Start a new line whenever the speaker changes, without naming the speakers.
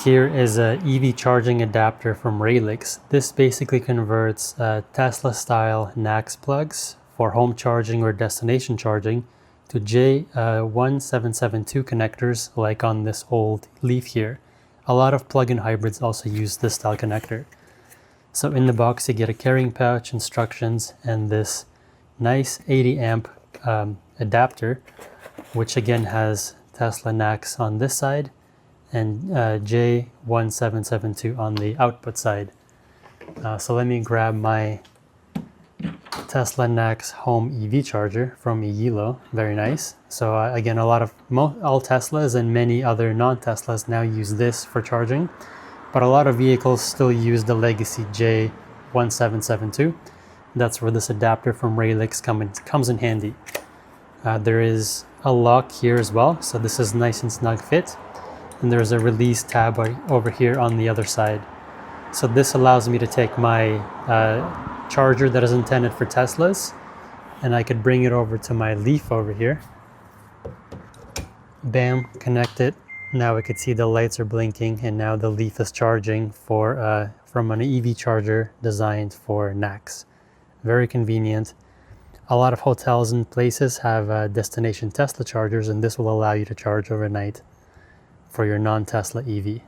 here is a EV charging adapter from Raylix. This basically converts Tesla style NACS plugs for home charging or destination charging to J1772 connectors like on this old Leaf here. A lot of plug-in hybrids also use this style connector. So in the box you get a carrying pouch, instructions, and this nice 80 amp adapter, which again has Tesla NACS on this side and J1772 on the output side. So let me grab my Tesla NACS home EV charger from Yilo. Very nice. So again, all Teslas and many other non-Teslas now use this for charging, but a lot of vehicles still use the legacy J1772. That's where this adapter from Raylix comes in handy. There is a lock here as well, so this is nice and snug fit. And there's a release tab over here on the other side. So this allows me to take my charger that is intended for Teslas, and I could bring it over to my Leaf over here. Bam, connect it. Now we could see the lights are blinking, and now the Leaf is charging from an EV charger designed for NACS. Very convenient. A lot of hotels and places have destination Tesla chargers, and this will allow you to charge overnight for your non-Tesla EV.